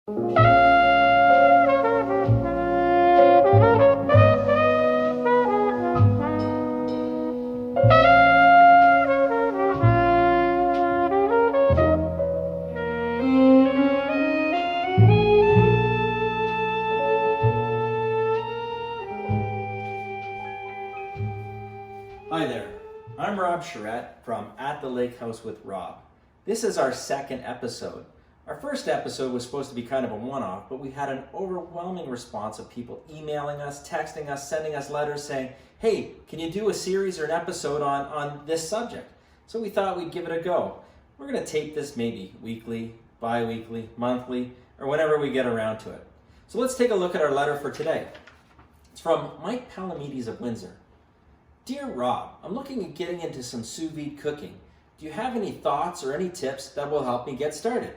Hi there, I'm Rob Charette from At the Lake House with Rob. This is our second episode. Our first episode was supposed to be kind of a one-off, but we had an overwhelming response of people emailing us, texting us, sending us letters saying, hey, can you do a series or an episode on this subject? So we thought we'd give it a go. We're going to tape this maybe weekly, bi-weekly, monthly, or whenever we get around to it. So let's take a look at our letter for today. It's from Mike Palamedes of Windsor. Dear Rob, I'm looking at getting into some sous vide cooking. Do you have any thoughts or any tips that will help me get started?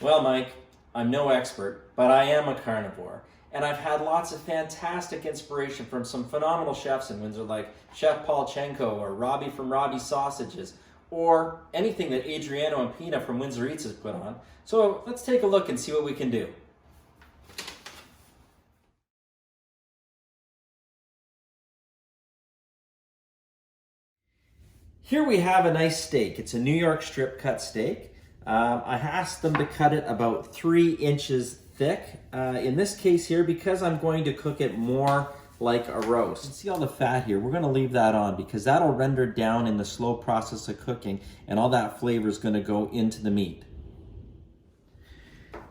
Well, Mike, I'm no expert, but I am a carnivore, and I've had lots of fantastic inspiration from some phenomenal chefs in Windsor like Chef Paul Chenko or Robbie from Robbie's Sausages, or anything that Adriano and Pina from Windsor Eats has put on. So let's take a look and see what we can do. Here we have a nice steak. It's a New York strip cut steak. I asked them to cut it about 3 inches thick. In this case here, because I'm going to cook it more like a roast. You see all the fat here? We're gonna leave that on because that'll render down in the slow process of cooking, and all that flavor is gonna go into the meat.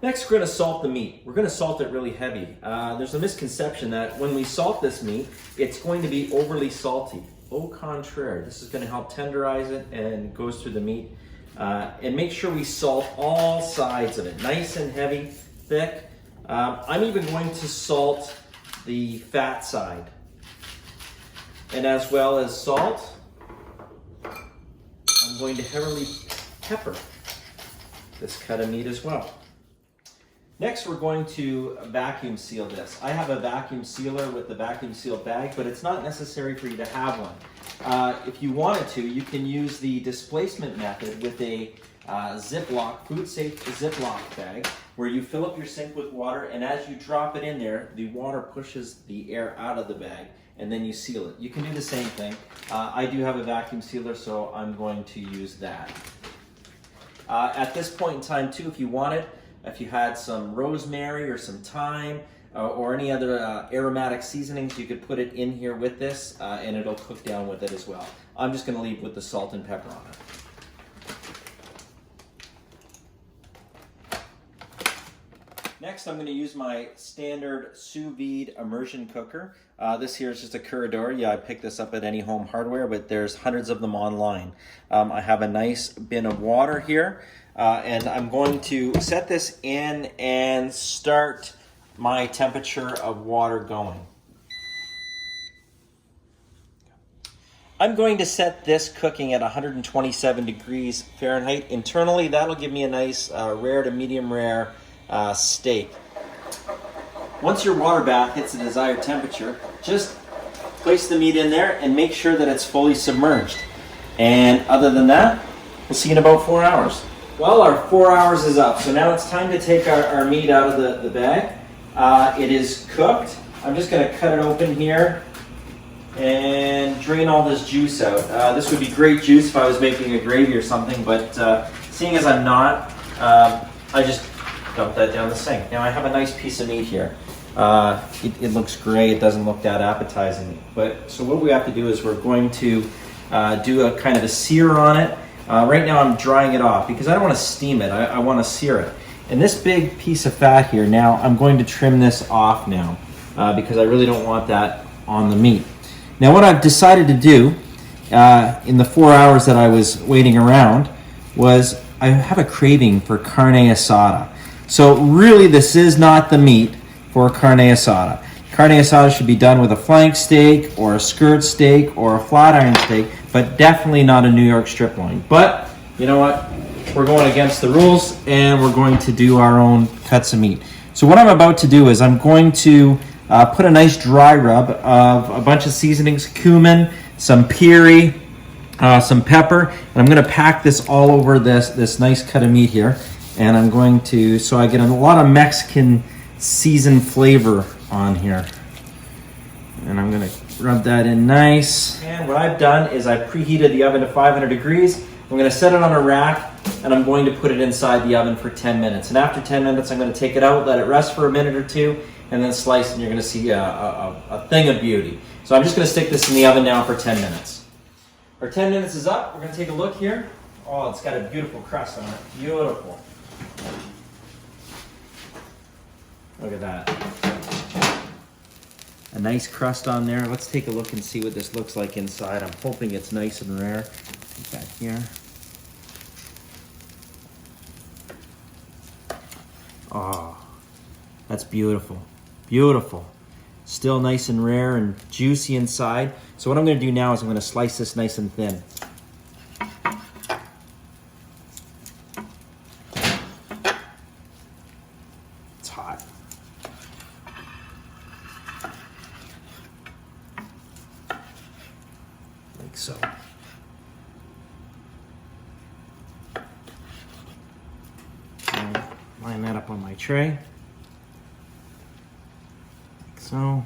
Next, we're gonna salt the meat. We're gonna salt it really heavy. There's a misconception that when we salt this meat, it's going to be overly salty. Au contraire, this is going to help tenderize it and goes through the meat. And make sure we salt all sides of it, nice and heavy, thick. I'm even going to salt the fat side. And as well as salt, I'm going to heavily pepper this cut of meat as well. Next, we're going to vacuum seal this. I have a vacuum sealer with the vacuum seal bag, but it's not necessary for you to have one. If you wanted to, you can use the displacement method with a Ziploc, food-safe Ziploc bag, where you fill up your sink with water, and as you drop it in there, the water pushes the air out of the bag, and then you seal it. You can do the same thing. I do have a vacuum sealer, so I'm going to use that. At this point in time, too, if you wanted, if you had some rosemary or some thyme or any other aromatic seasonings, you could put it in here with this and it'll cook down with it as well. I'm just going to leave with the salt and pepper on it. Next, I'm going to use my standard sous vide immersion cooker. This here is just a Curador. Yeah, I picked this up at any home hardware, but there's hundreds of them online. I have a nice bin of water here. And I'm going to set this in and start my temperature of water going. I'm going to set this cooking at 127 degrees Fahrenheit. Internally, that'll give me a nice rare to medium rare steak. Once your water bath hits the desired temperature, just place the meat in there and make sure that it's fully submerged. And other than that, we'll see you in about 4 hours. Well, our 4 hours is up, so now it's time to take our meat out of the bag. It is cooked. I'm just going to cut it open here and drain all this juice out. This would be great juice if I was making a gravy or something, but seeing as I'm not, I just dump that down the sink. Now I have a nice piece of meat here. It looks great. It doesn't look that appetizing. So what we have to do is we're going to do a kind of a sear on it. Right now I'm drying it off because I don't want to steam it. I want to sear it. And this big piece of fat here, now I'm going to trim this off now because I really don't want that on the meat. Now what I've decided to do in the 4 hours that I was waiting around was I have a craving for carne asada. So really this is not the meat for carne asada. Carne asada should be done with a flank steak or a skirt steak or a flat iron steak, but definitely not a New York strip loin. But you know what? We're going against the rules and we're going to do our own cuts of meat. So what I'm about to do is I'm going to put a nice dry rub of a bunch of seasonings, cumin, some piri, some pepper, and I'm going to pack this all over this nice cut of meat here. And I'm going to, so I get a lot of Mexican seasoned flavor on here. And I'm gonna rub that in nice. And what I've done is I preheated the oven to 500 degrees. I'm gonna set it on a rack and I'm going to put it inside the oven for 10 minutes. And after 10 minutes, I'm gonna take it out, let it rest for a minute or two, and then slice, and you're gonna see a thing of beauty. So I'm just gonna stick this in the oven now for 10 minutes. Our 10 minutes is up. We're gonna take a look here. Oh, it's got a beautiful crust on it. Beautiful. Look at that. A nice crust on there. Let's take a look and see what this looks like inside. I'm hoping it's nice and rare. Put that here. Oh, that's beautiful. Beautiful. Still nice and rare and juicy inside. So what I'm going to do now is I'm going to slice this nice and thin. It's hot. Like so. And line that up on my tray. Like so.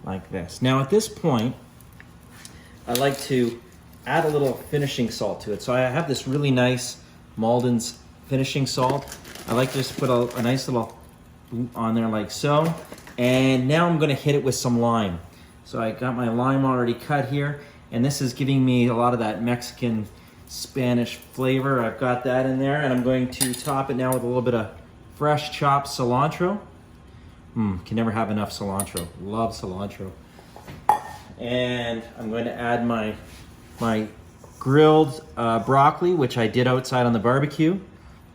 Like this. Now at this point, I like to add a little finishing salt to it. So I have this really nice Malden's finishing salt. I like to just put a nice little on there like so. And now I'm gonna hit it with some lime. So I got my lime already cut here, and this is giving me a lot of that Mexican Spanish flavor. I've got that in there, and I'm going to top it now with a little bit of fresh chopped cilantro. Can never have enough cilantro. Love cilantro. And I'm going to add my grilled broccoli, which I did outside on the barbecue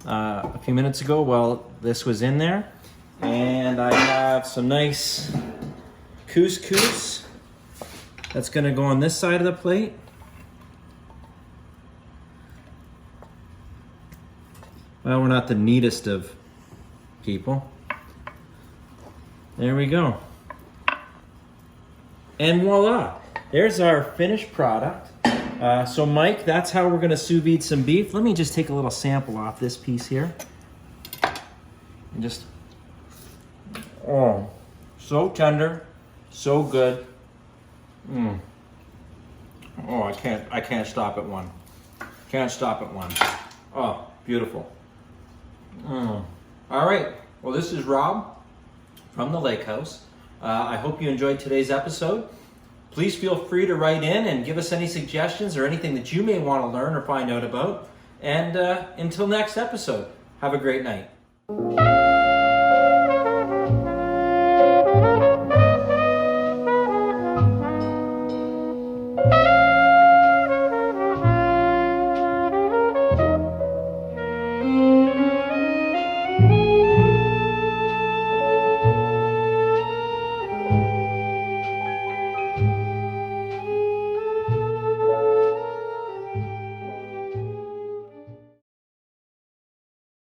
a few minutes ago while this was in there. And I have some nice couscous that's going to go on this side of the plate. Well, we're not the neatest of people. There we go. And voila, there's our finished product. So Mike, that's how we're gonna sous vide some beef. Let me just take a little sample off this piece here. And just, oh, so tender, so good. Oh, I can't stop at one. Can't stop at one. Oh, beautiful. All right, well, this is Rob from the Lake House. I hope you enjoyed today's episode. Please feel free to write in and give us any suggestions or anything that you may want to learn or find out about. And until next episode, have a great night.